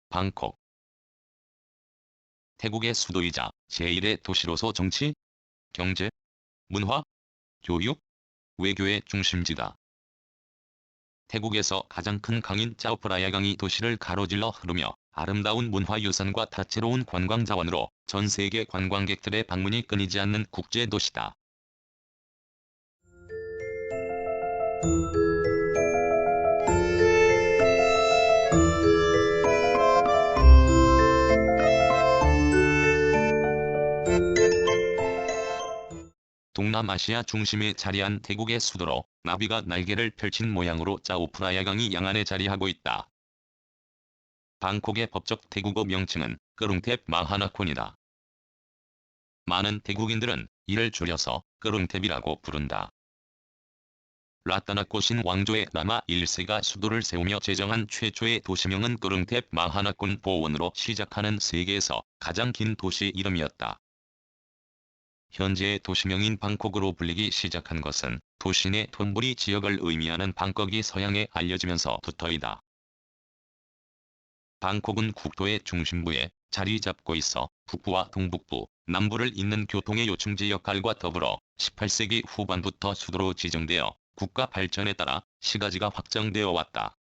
방콕. 태국의 수도이자 제1의 도시로서 정치, 경제, 문화, 교육, 외교의 중심지다. 태국에서 가장 큰 강인 짜오프라야강이 도시를 가로질러 흐르며 아름다운 문화유산과 다채로운 관광자원으로 전 세계 관광객들의 방문이 끊이지 않는 국제도시다. 동남아시아 중심에 자리한 태국의 수도로 나비가 날개를 펼친 모양으로 짜오프라야강이 양안에 자리하고 있다. 방콕의 법적 태국어 명칭은 끄룽탭 마하나콘이다. 많은 태국인들은 이를 줄여서 끄룽탭이라고 부른다. 라따나꼬신 왕조의 라마 1세가 수도를 세우며 제정한 최초의 도시명은 끄룽탭 마하나콘 보원으로 시작하는 세계에서 가장 긴 도시 이름이었다. 현재의 도시명인 방콕으로 불리기 시작한 것은 도시 내 톤부리 지역을 의미하는 방콕이 서양에 알려지면서부터이다. 방콕은 국토의 중심부에 자리 잡고 있어 북부와 동북부, 남부를 잇는 교통의 요충지 역할과 더불어 18세기 후반부터 수도로 지정되어 국가 발전에 따라 시가지가 확장되어 왔다.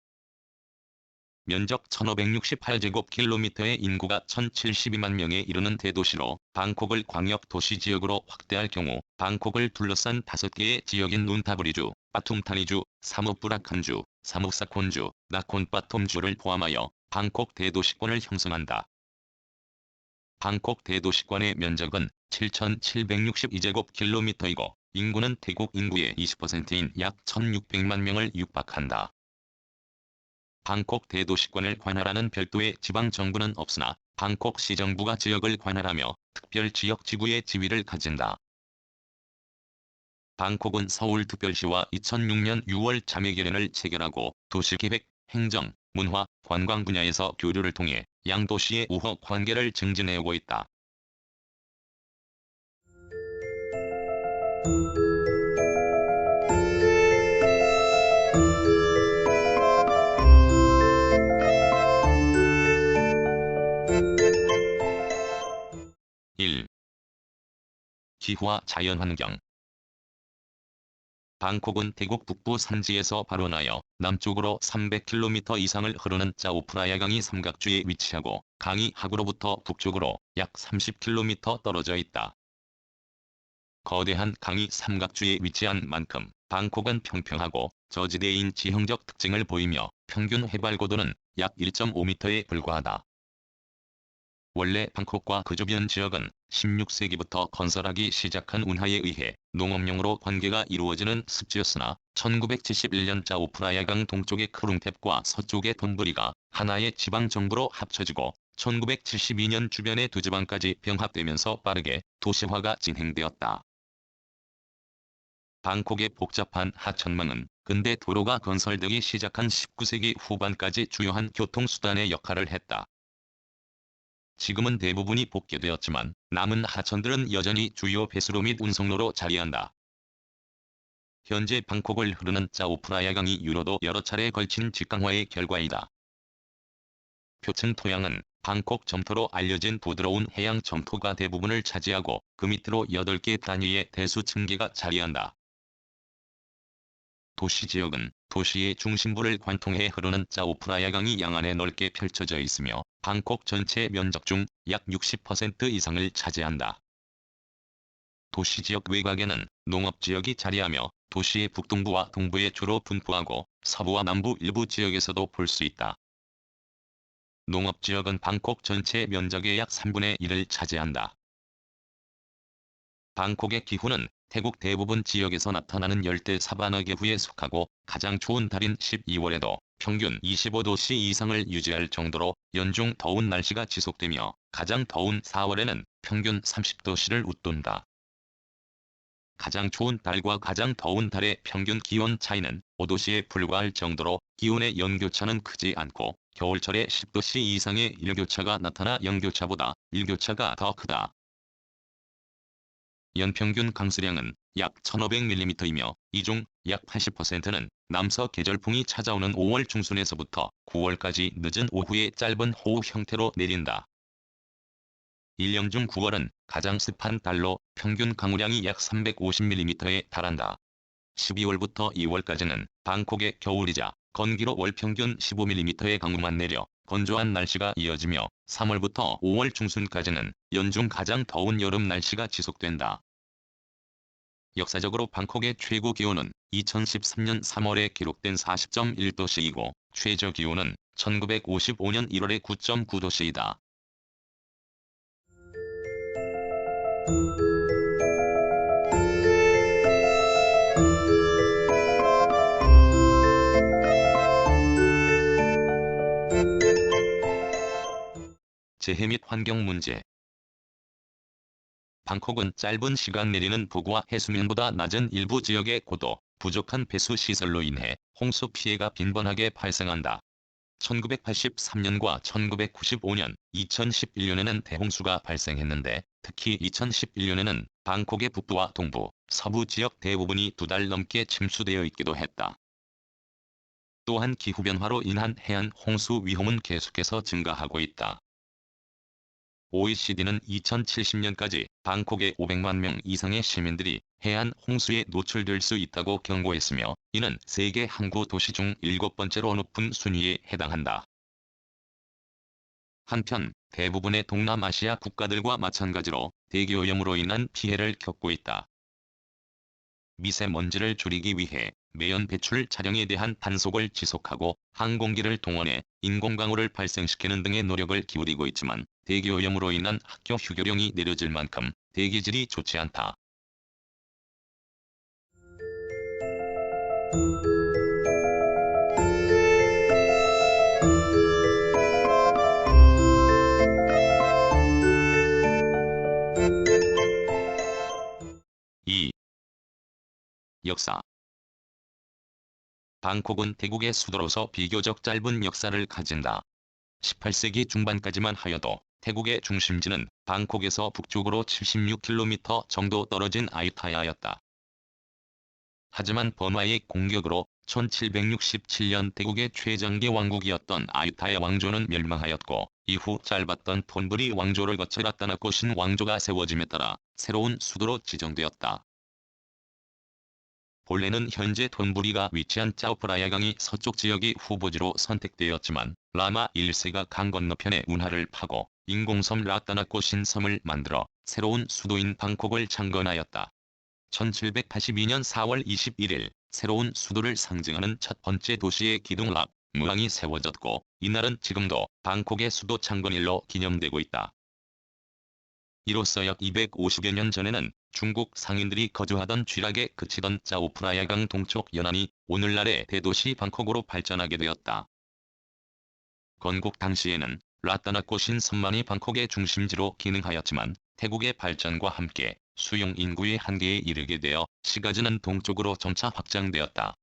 면적 1568제곱킬로미터의 인구가 1072만 명에 이르는 대도시로 방콕을 광역도시지역으로 확대할 경우 방콕을 둘러싼 5개의 지역인 눈타브리주, 빠툼타니주, 사무프라칸주, 사무사콘주, 나콘빠톰주를 포함하여 방콕 대도시권을 형성한다. 방콕 대도시권의 면적은 7762제곱킬로미터이고 인구는 태국 인구의 20%인 약 1600만 명을 육박한다. 방콕 대도시권을 관할하는 별도의 지방정부는 없으나 방콕 시정부가 지역을 관할하며 특별지역지구의 지위를 가진다. 방콕은 서울특별시와 2006년 6월 자매결연을 체결하고 도시계획, 행정, 문화, 관광 분야에서 교류를 통해 양도시의 우호 관계를 증진해오고 있다. 기후와 자연환경. 방콕은 태국 북부 산지에서 발원하여 남쪽으로 300km 이상을 흐르는 짜오프라야강이 삼각주에 위치하고 강이 하구로부터 북쪽으로 약 30km 떨어져 있다. 거대한 강이 삼각주에 위치한 만큼 방콕은 평평하고 저지대인 지형적 특징을 보이며 평균 해발 고도는 약 1.5m에 불과하다. 원래 방콕과 그 주변 지역은 16세기부터 건설하기 시작한 운하에 의해 농업용으로 관계가 이루어지는 습지였으나 1971년 짜오프라야강 동쪽의 크룽탭과 서쪽의 톤부리가 하나의 지방정부로 합쳐지고 1972년 주변의 두 지방까지 병합되면서 빠르게 도시화가 진행되었다. 방콕의 복잡한 하천망은 근대 도로가 건설되기 시작한 19세기 후반까지 주요한 교통수단의 역할을 했다. 지금은 대부분이 복개되었지만 남은 하천들은 여전히 주요 배수로 및 운송로로 자리한다. 현재 방콕을 흐르는 짜오프라야강이 유로도 여러 차례 걸친 직강화의 결과이다. 표층 토양은 방콕 점토로 알려진 부드러운 해양 점토가 대부분을 차지하고 그 밑으로 8개 단위의 대수 층계가 자리한다. 도시지역은 도시의 중심부를 관통해 흐르는 짜오프라야강이 양안에 넓게 펼쳐져 있으며 방콕 전체 면적 중 약 60% 이상을 차지한다. 도시지역 외곽에는 농업지역이 자리하며 도시의 북동부와 동부에 주로 분포하고 서부와 남부 일부 지역에서도 볼 수 있다. 농업지역은 방콕 전체 면적의 약 3분의 1을 차지한다. 방콕의 기후는 태국 대부분 지역에서 나타나는 열대 사바나 계후에 속하고 가장 추운 달인 12월에도 평균 25도씨 이상을 유지할 정도로 연중 더운 날씨가 지속되며 가장 더운 4월에는 평균 30도씨를 웃돈다. 가장 추운 달과 가장 더운 달의 평균 기온 차이는 5도씨에 불과할 정도로 기온의 연교차는 크지 않고 겨울철에 10도씨 이상의 일교차가 나타나 연교차보다 일교차가 더 크다. 연평균 강수량은 약 1500mm이며 이 중 약 80%는 남서 계절풍이 찾아오는 5월 중순에서부터 9월까지 늦은 오후에 짧은 호우 형태로 내린다. 1년 중 9월은 가장 습한 달로 평균 강우량이 약 350mm에 달한다. 12월부터 2월까지는 방콕의 겨울이자 건기로 월 평균 15mm의 강우만 내려 건조한 날씨가 이어지며 3월부터 5월 중순까지는 연중 가장 더운 여름 날씨가 지속된다. 역사적으로 방콕의 최고 기온은 2013년 3월에 기록된 40.1도씨이고 최저 기온은 1955년 1월의 9.9도씨이다. 재해 및 환경 문제. 방콕은 짧은 시간 내리는 폭우와 해수면보다 낮은 일부 지역의 고도, 부족한 배수 시설로 인해 홍수 피해가 빈번하게 발생한다. 1983년과 1995년, 2011년에는 대홍수가 발생했는데 특히 2011년에는 방콕의 북부와 동부, 서부 지역 대부분이 2달 넘게 침수되어 있기도 했다. 또한 기후변화로 인한 해안 홍수 위험은 계속해서 증가하고 있다. OECD는 2070년까지 방콕의 500만 명 이상의 시민들이 해안 홍수에 노출될 수 있다고 경고했으며 이는 세계 항구 도시 중 7번째로 높은 순위에 해당한다. 한편 대부분의 동남아시아 국가들과 마찬가지로 대기오염으로 인한 피해를 겪고 있다. 미세먼지를 줄이기 위해 매연 배출 차량에 대한 단속을 지속하고 항공기를 동원해 인공강우를 발생시키는 등의 노력을 기울이고 있지만 대기오염으로 인한 학교 휴교령이 내려질 만큼 대기질이 좋지 않다. 이 역사. 방콕은 태국의 수도로서 비교적 짧은 역사를 가진다. 18세기 중반까지만 하여도 태국의 중심지는 방콕에서 북쪽으로 76km 정도 떨어진 아유타야였다. 하지만 버마의 공격으로 1767년 태국의 최장기 왕국이었던 아유타야 왕조는 멸망하였고 이후 짧았던 톤부리 왕조를 거쳐 라따나코 신 왕조가 세워짐에 따라 새로운 수도로 지정되었다. 본래는 현재 톤부리가 위치한 짜오프라야강이 서쪽 지역이 후보지로 선택되었지만 라마 1세가 강 건너편에 운하를 파고 인공섬 라따나코 신섬을 만들어 새로운 수도인 방콕을 창건하였다. 1782년 4월 21일 새로운 수도를 상징하는 첫 번째 도시의 기둥 락 무항이 세워졌고 이날은 지금도 방콕의 수도 창건일로 기념되고 있다. 이로써 약 250여 년 전에는 중국 상인들이 거주하던 쥐락에 그치던 짜오프라야강 동쪽 연안이 오늘날의 대도시 방콕으로 발전하게 되었다. 건국 당시에는 라따나코 신섬만이 방콕의 중심지로 기능하였지만 태국의 발전과 함께 수용 인구의 한계에 이르게 되어 시가지는 동쪽으로 점차 확장되었다.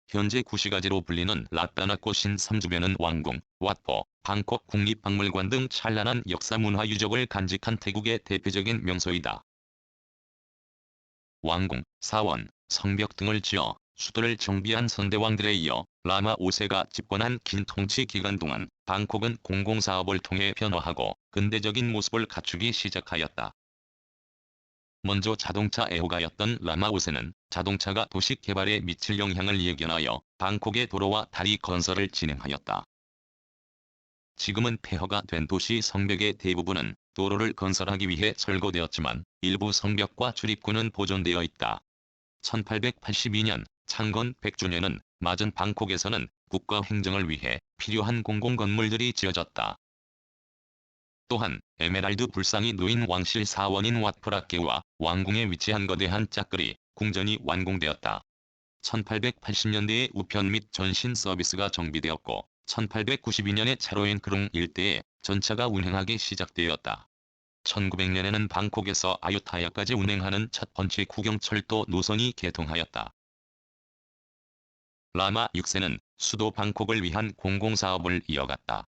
현재 구시가지로 불리는 라따나코 신섬 주변은 왕궁, 왓포, 방콕 국립박물관 등 찬란한 역사문화 유적을 간직한 태국의 대표적인 명소이다. 왕궁, 사원, 성벽 등을 지어 수도를 정비한 선대왕들에 이어 라마 5세가 집권한 긴 통치 기간 동안 방콕은 공공사업을 통해 변화하고 근대적인 모습을 갖추기 시작하였다. 먼저 자동차 애호가였던 라마 5세는 자동차가 도시 개발에 미칠 영향을 예견하여 방콕의 도로와 다리 건설을 진행하였다. 지금은 폐허가 된 도시 성벽의 대부분은 도로를 건설하기 위해 철거되었지만 일부 성벽과 출입구는 보존되어 있다. 1882년 창건 100주년은 맞은 방콕에서는 국가 행정을 위해 필요한 공공건물들이 지어졌다. 또한 에메랄드 불상이 놓인 왕실 사원인 왓프라케와 왕궁에 위치한 거대한 짝거리 궁전이 완공되었다. 1880년대에 우편 및 전신 서비스가 정비되었고 1892년에 차로엔 크롱 일대에 전차가 운행하기 시작되었다. 1900년에는 방콕에서 아유타야까지 운행하는 첫 번째 국영철도 노선이 개통하였다. 라마 6세는 수도 방콕을 위한 공공사업을 이어갔다.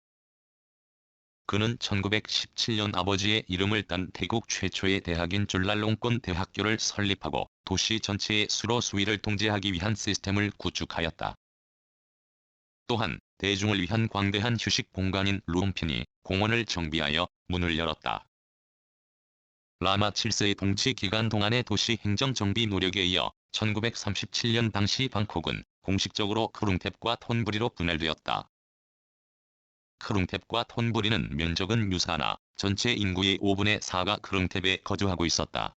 그는 1917년 아버지의 이름을 딴 태국 최초의 대학인 줄랄롱권 대학교를 설립하고 도시 전체의 수로 수위를 통제하기 위한 시스템을 구축하였다. 또한 대중을 위한 광대한 휴식 공간인 룸피니 공원을 정비하여 문을 열었다. 라마 7세의 통치 기간 동안의 도시 행정 정비 노력에 이어 1937년 당시 방콕은 공식적으로 크룽탭과 톤부리로 분할되었다. 크룽탭과 톤부리는 면적은 유사하나 전체 인구의 5분의 4가 크룽탭에 거주하고 있었다.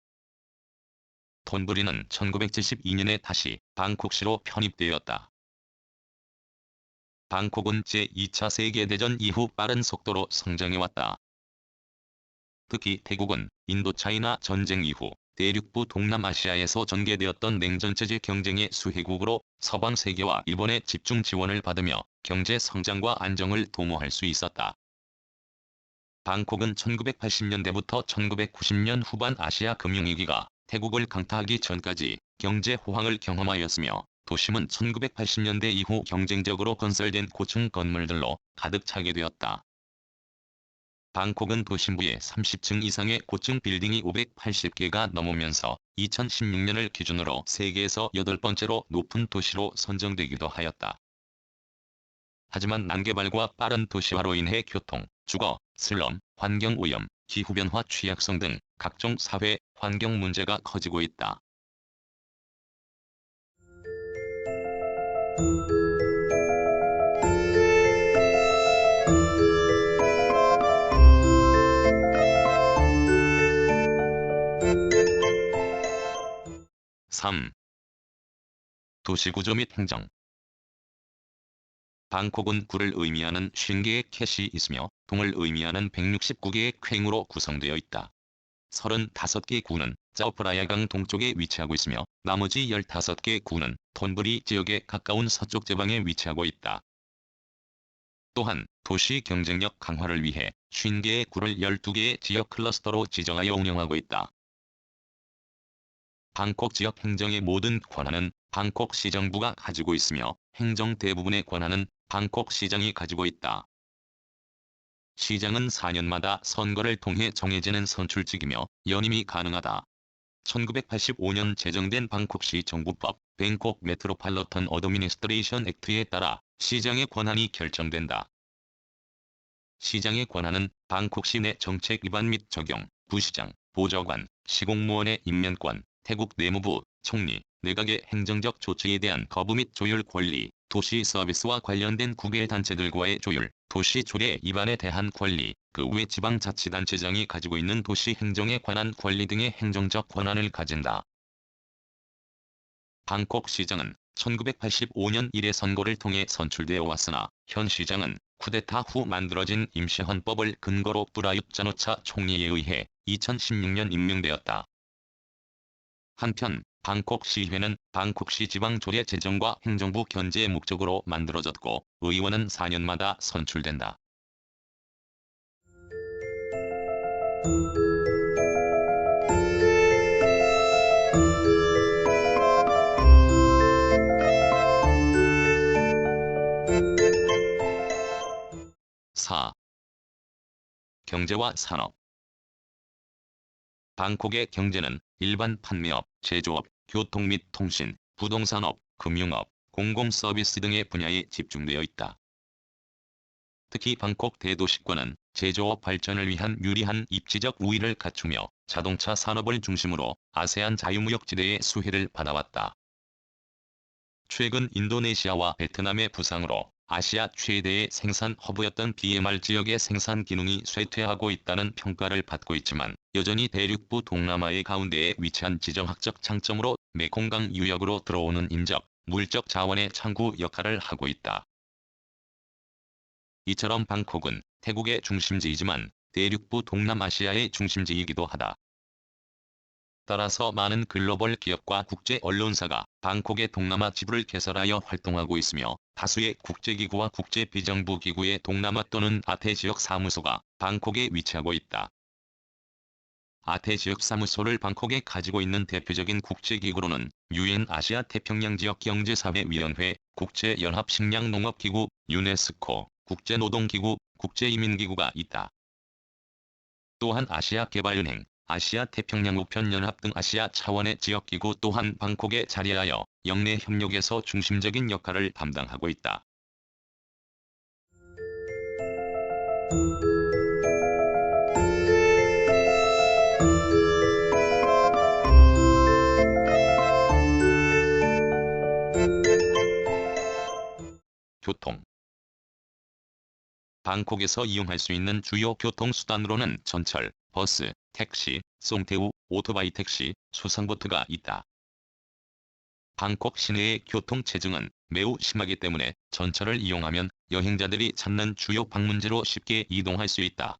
톤부리는 1972년에 다시 방콕시로 편입되었다. 방콕은 제2차 세계대전 이후 빠른 속도로 성장해왔다. 특히 태국은 인도차이나 전쟁 이후 대륙부 동남아시아에서 전개되었던 냉전체제 경쟁의 수혜국으로 서방 세계와 일본의 집중 지원을 받으며 경제 성장과 안정을 도모할 수 있었다. 방콕은 1980년대부터 1990년 후반 아시아 금융위기가 태국을 강타하기 전까지 경제 호황을 경험하였으며 도심은 1980년대 이후 경쟁적으로 건설된 고층 건물들로 가득 차게 되었다. 방콕은 도심부에 30층 이상의 고층 빌딩이 580개가 넘으면서 2016년을 기준으로 세계에서 8번째로 높은 도시로 선정되기도 하였다. 하지만 난개발과 빠른 도시화로 인해 교통, 주거, 슬럼, 환경오염, 기후변화 취약성 등 각종 사회, 환경 문제가 커지고 있다. 3. 도시구조 및 행정. 방콕은 구를 의미하는 50개의 캣이 있으며 동을 의미하는 169개의 퀭으로 구성되어 있다. 35개 구는 짜오프라야강 동쪽에 위치하고 있으며 나머지 15개 구는 톤부리 지역에 가까운 서쪽 제방에 위치하고 있다. 또한 도시 경쟁력 강화를 위해 50개의 구를 12개의 지역 클러스터로 지정하여 운영하고 있다. 방콕 지역 행정의 모든 권한은 방콕 시정부가 가지고 있으며 행정 대부분의 권한은 방콕 시장이 가지고 있다. 시장은 4년마다 선거를 통해 정해지는 선출직이며 연임이 가능하다. 1985년 제정된 방콕시 정부법, 뱅콕 메트로팔러턴 어드미니스트레이션 액트에 따라 시장의 권한이 결정된다. 시장의 권한은 방콕시 내 정책 위반 및 적용, 부시장, 보좌관, 시공무원의 임면권, 태국 내무부, 총리, 내각의 행정적 조치에 대한 거부 및 조율 권리, 도시 서비스와 관련된 국외 단체들과의 조율, 도시 조례 위반에 대한 권리, 그 외 지방자치단체장이 가지고 있는 도시 행정에 관한 권리 등의 행정적 권한을 가진다. 방콕 시장은 1985년 1회 선거를 통해 선출되어 왔으나 현 시장은 쿠데타 후 만들어진 임시헌법을 근거로 프라윕 짜노차 총리에 의해 2016년 임명되었다. 한편 방콕시의회는 방콕시 지방조례 제정과 행정부 견제의 목적으로 만들어졌고 의원은 4년마다 선출된다. (4) 경제와 산업. 방콕의 경제는 일반 판매업, 제조업, 교통 및 통신, 부동산업, 금융업, 공공서비스 등의 분야에 집중되어 있다. 특히 방콕 대도시권은 제조업 발전을 위한 유리한 입지적 우위를 갖추며 자동차 산업을 중심으로 아세안 자유무역지대의 수혜를 받아왔다. 최근 인도네시아와 베트남의 부상으로 아시아 최대의 생산 허브였던 BMR 지역의 생산 기능이 쇠퇴하고 있다는 평가를 받고 있지만 여전히 대륙부 동남아의 가운데에 위치한 지정학적 장점으로 메콩강 유역으로 들어오는 인적, 물적 자원의 창구 역할을 하고 있다. 이처럼 방콕은 태국의 중심지이지만 대륙부 동남아시아의 중심지이기도 하다. 따라서 많은 글로벌 기업과 국제 언론사가 방콕의 동남아 지부를 개설하여 활동하고 있으며 다수의 국제기구와 국제비정부기구의 동남아 또는 아태 지역 사무소가 방콕에 위치하고 있다. 아태 지역 사무소를 방콕에 가지고 있는 대표적인 국제기구로는 UN 아시아 태평양 지역 경제사회위원회, 국제연합식량농업기구, 유네스코, 국제노동기구, 국제이민기구가 있다. 또한 아시아개발은행, 아시아태평양우편연합 등 아시아 차원의 지역기구 또한 방콕에 자리하여 영내 협력에서 중심적인 역할을 담당하고 있다. 교통. 방콕에서 이용할 수 있는 주요 교통수단으로는 전철, 버스, 택시, 송태우, 오토바이 택시, 수상보트가 있다. 방콕 시내의 교통체증은 매우 심하기 때문에 전철을 이용하면 여행자들이 찾는 주요 방문지로 쉽게 이동할 수 있다.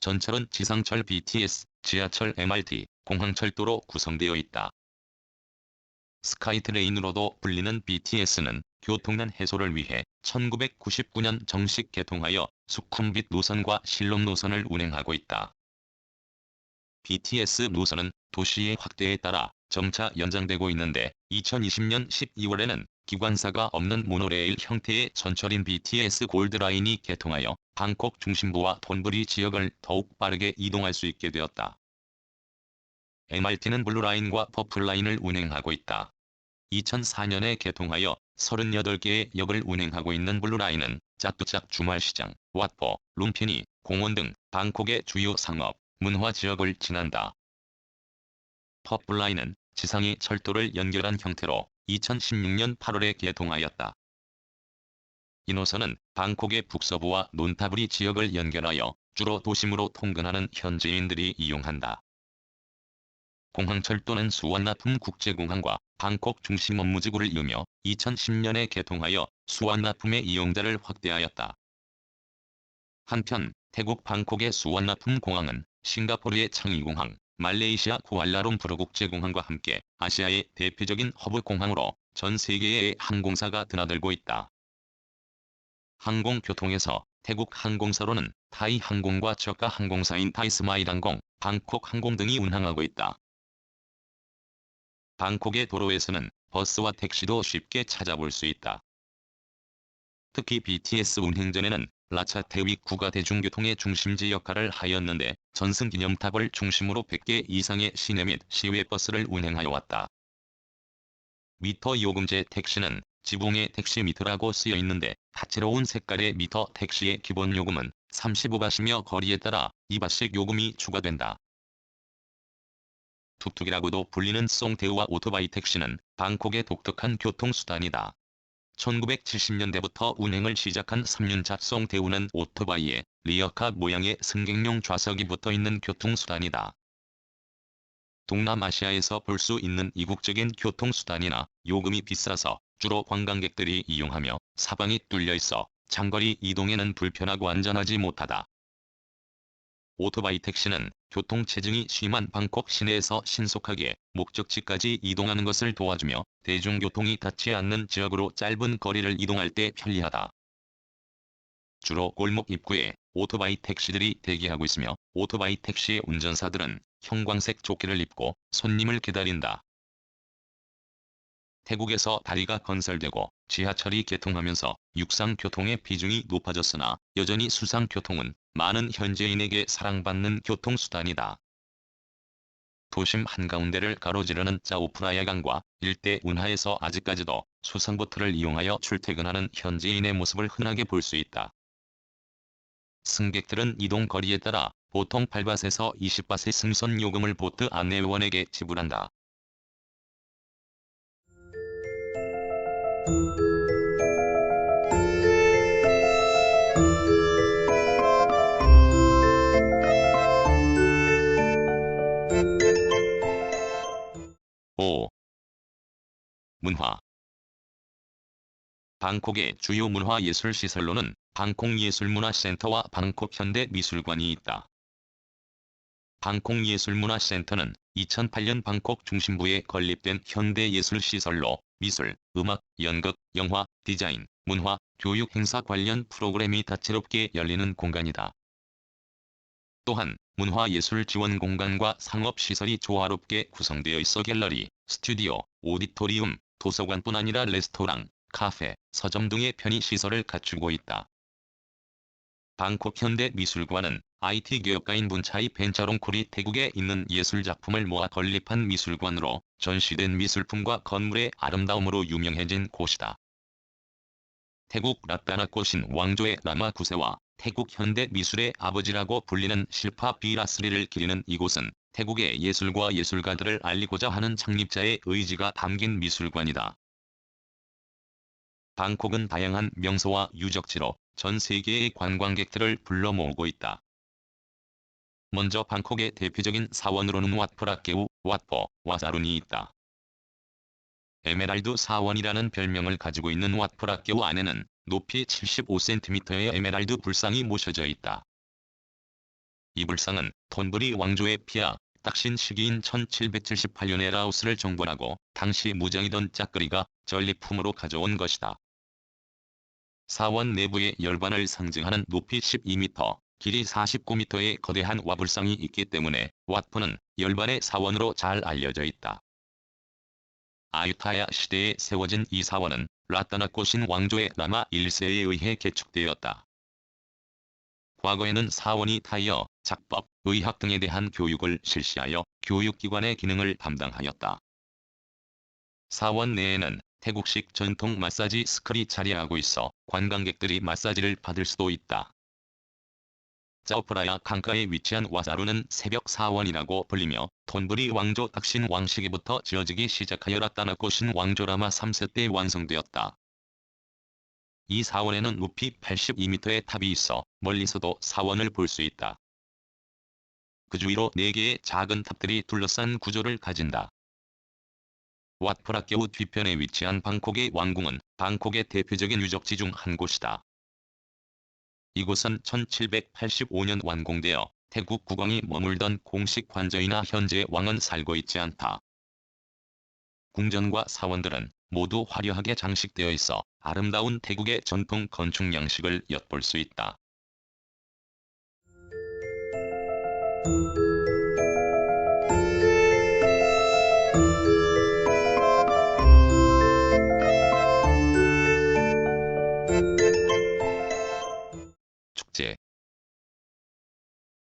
전철은 지상철 BTS, 지하철 MRT, 공항철도로 구성되어 있다. 스카이트레인으로도 불리는 BTS는 교통난 해소를 위해 1999년 정식 개통하여 수쿰빗 노선과 실롬 노선을 운행하고 있다. BTS 노선은 도시의 확대에 따라 점차 연장되고 있는데 2020년 12월에는 기관사가 없는 모노레일 형태의 전철인 BTS 골드라인이 개통하여 방콕 중심부와 돈부리 지역을 더욱 빠르게 이동할 수 있게 되었다. MRT는 블루라인과 퍼플라인을 운행하고 있다. 2004년에 개통하여 38개의 역을 운행하고 있는 블루라인은 짜뚜짝 주말시장, 왓포, 룸피니, 공원 등 방콕의 주요 상업, 문화 지역을 지난다. 퍼플라인은 지상의 철도를 연결한 형태로 2016년 8월에 개통하였다. 이 노선은 방콕의 북서부와 논타브리 지역을 연결하여 주로 도심으로 통근하는 현지인들이 이용한다. 공항철도는 수완나품 국제공항과 방콕 중심 업무지구를 이루며 2010년에 개통하여 수완나품의 이용자를 확대하였다. 한편 태국 방콕의 수완나품 공항은 싱가포르의 창이공항, 말레이시아 쿠알라룸푸르 국제공항과 함께 아시아의 대표적인 허브 공항으로 전 세계의 항공사가 드나들고 있다. 항공교통에서 태국 항공사로는 타이 항공과 저가 항공사인 타이스마일 항공, 방콕 항공 등이 운항하고 있다. 방콕의 도로에서는 버스와 택시도 쉽게 찾아볼 수 있다. 특히 BTS 운행 전에는 라차테윅구가 대중교통의 중심지 역할을 하였는데 전승기념탑을 중심으로 100개 이상의 시내 및 시외 버스를 운행하여 왔다. 미터 요금제 택시는 지붕에 택시 미터라고 쓰여 있는데 다채로운 색깔의 미터 택시의 기본 요금은 35바트이며 거리에 따라 2바트 요금이 추가된다. 툭툭이라고도 불리는 송태우와 오토바이 택시는 방콕의 독특한 교통수단이다. 1970년대부터 운행을 시작한 3륜차 송태우는 오토바이에 리어카 모양의 승객용 좌석이 붙어있는 교통수단이다. 동남아시아에서 볼 수 있는 이국적인 교통수단이나 요금이 비싸서 주로 관광객들이 이용하며 사방이 뚫려 있어 장거리 이동에는 불편하고 안전하지 못하다. 오토바이 택시는 교통체증이 심한 방콕 시내에서 신속하게 목적지까지 이동하는 것을 도와주며 대중교통이 닿지 않는 지역으로 짧은 거리를 이동할 때 편리하다. 주로 골목 입구에 오토바이 택시들이 대기하고 있으며 오토바이 택시 운전사들은 형광색 조끼를 입고 손님을 기다린다. 태국에서 다리가 건설되고 지하철이 개통하면서 육상교통의 비중이 높아졌으나 여전히 수상교통은 많은 현지인에게 사랑받는 교통수단이다. 도심 한가운데를 가로지르는 짜오프라야강과 일대 운하에서 아직까지도 수상보트를 이용하여 출퇴근하는 현지인의 모습을 흔하게 볼 수 있다. 승객들은 이동 거리에 따라 보통 8바트에서 20바트의 승선 요금을 보트 안내원에게 지불한다. 문화. 방콕의 주요 문화예술시설로는 방콕예술문화센터와 방콕현대미술관이 있다. 방콕예술문화센터는 2008년 방콕 중심부에 건립된 현대예술시설로 미술, 음악, 연극, 영화, 디자인, 문화, 교육 행사 관련 프로그램이 다채롭게 열리는 공간이다. 또한 문화예술 지원 공간과 상업시설이 조화롭게 구성되어 있어 갤러리, 스튜디오, 오디토리움, 도서관뿐 아니라 레스토랑, 카페, 서점 등의 편의시설을 갖추고 있다. 방콕 현대미술관은 IT 기업가인 문차이 벤처롱콜이 태국에 있는 예술작품을 모아 건립한 미술관으로 전시된 미술품과 건물의 아름다움으로 유명해진 곳이다. 태국 라따나꽃인 왕조의 라마 9세와 태국 현대 미술의 아버지라고 불리는 실파 비라스리를 기리는 이곳은 태국의 예술과 예술가들을 알리고자 하는 창립자의 의지가 담긴 미술관이다. 방콕은 다양한 명소와 유적지로 전 세계의 관광객들을 불러 모으고 있다. 먼저 방콕의 대표적인 사원으로는 왓프라케우, 왓포, 와사룬이 있다. 에메랄드 사원이라는 별명을 가지고 있는 왓프라케우 안에는 높이 75cm의 에메랄드 불상이 모셔져 있다. 이 불상은 톤부리 왕조의 피아, 딱신 시기인 1778년에 라오스를 정벌하고 당시 무장이던 짝거리가 전리품으로 가져온 것이다. 사원 내부에 열반을 상징하는 높이 12m, 길이 49m의 거대한 와불상이 있기 때문에 왓포는 열반의 사원으로 잘 알려져 있다. 아유타야 시대에 세워진 이 사원은 라따나꽃인 왕조의 라마 1세에 의해 개축되었다. 과거에는 사원이 타이어, 작법, 의학 등에 대한 교육을 실시하여 교육기관의 기능을 담당하였다. 사원 내에는 태국식 전통 마사지 스클이 자리하고 있어 관광객들이 마사지를 받을 수도 있다. 짜오프라야 강가에 위치한 와사루는 새벽 사원이라고 불리며 톤부리 왕조 딱신 왕 시기부터 지어지기 시작하여 라따나꽃인 왕조 라마 3세 때 완성되었다. 이 사원에는 높이 82m의 탑이 있어 멀리서도 사원을 볼 수 있다. 그 주위로 4개의 작은 탑들이 둘러싼 구조를 가진다. 왓프라케우 뒤편에 위치한 방콕의 왕궁은 방콕의 대표적인 유적지 중 한 곳이다. 이곳은 1785년 완공되어 태국 국왕이 머물던 공식 관저이나 현재 왕은 살고 있지 않다. 궁전과 사원들은 모두 화려하게 장식되어 있어 아름다운 태국의 전통 건축 양식을 엿볼 수 있다. 축제.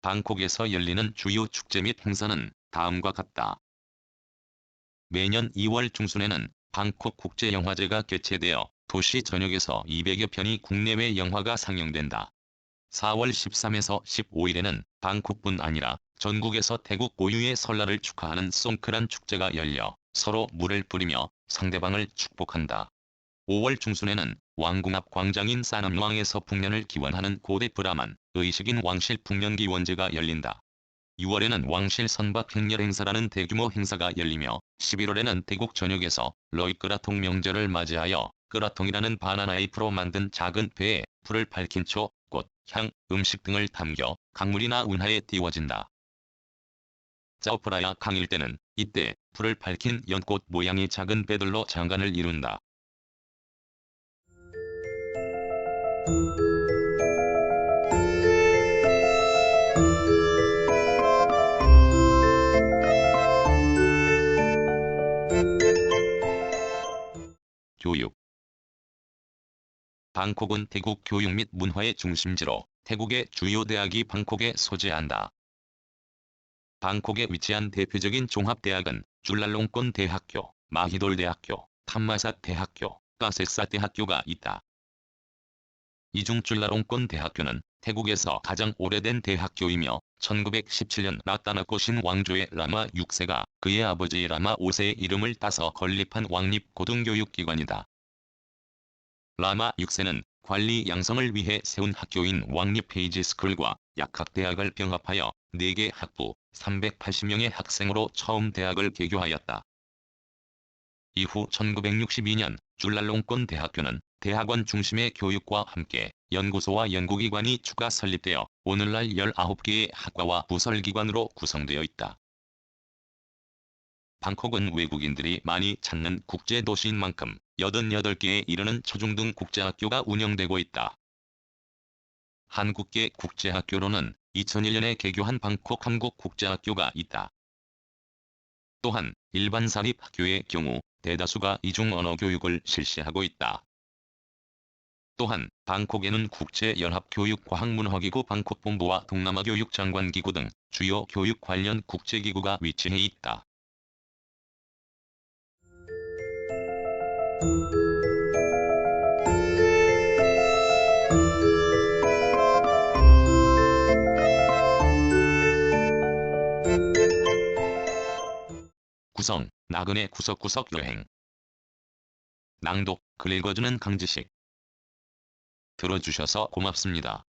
방콕에서 열리는 주요 축제 및 행사는 다음과 같다. 매년 2월 중순에는 방콕 국제영화제가 개최되어 도시 전역에서 200여 편의 국내외 영화가 상영된다. 4월 13에서 15일에는 방콕뿐 아니라 전국에서 태국 고유의 설날을 축하하는 송크란 축제가 열려 서로 물을 뿌리며 상대방을 축복한다. 5월 중순에는 왕궁 앞 광장인 사남왕에서 풍년을 기원하는 고대 브라만, 의식인 왕실 풍년기원제가 열린다. 6월에는 왕실 선박 행렬 행사라는 대규모 행사가 열리며 11월에는 태국 전역에서 러이끄라통 명절을 맞이하여 끄라통이라는 바나나 잎으로 만든 작은 배에 불을 밝힌 초, 꽃, 향, 음식 등을 담겨 강물이나 운하에 띄워진다. 짜오프라야 강일 때는 이때 불을 밝힌 연꽃 모양의 작은 배들로 장관을 이룬다. 교육. 방콕은 태국 교육 및 문화의 중심지로 태국의 주요 대학이 방콕에 소재한다. 방콕에 위치한 대표적인 종합대학은 줄랄롱권 대학교, 마히돌 대학교, 탐마삿 대학교, 까세사 대학교가 있다. 이 중 줄라롱권 대학교는 태국에서 가장 오래된 대학교이며 1917년 라따나꽃인 왕조의 라마 6세가 그의 아버지 라마 5세의 이름을 따서 건립한 왕립고등교육기관이다. 라마 6세는 관리 양성을 위해 세운 학교인 왕립 페이지 스쿨과 약학대학을 병합하여 4개 학부, 380명의 학생으로 처음 대학을 개교하였다. 이후 1962년 줄랄롱권 대학교는 대학원 중심의 교육과 함께 연구소와 연구기관이 추가 설립되어 오늘날 19개의 학과와 부설기관으로 구성되어 있다. 방콕은 외국인들이 많이 찾는 국제도시인 만큼 88개에 이르는 초중등 국제학교가 운영되고 있다. 한국계 국제학교로는 2001년에 개교한 방콕 한국국제학교가 있다. 또한 일반 사립학교의 경우 대다수가 이중 언어 교육을 실시하고 있다. 또한 방콕에는 국제연합교육과학문화기구 방콕본부와 동남아교육장관기구 등 주요 교육 관련 국제기구가 위치해 있다. 구성, 나그네 구석구석 여행. 낭독, 글 읽어주는 강지식. 들어주셔서 고맙습니다.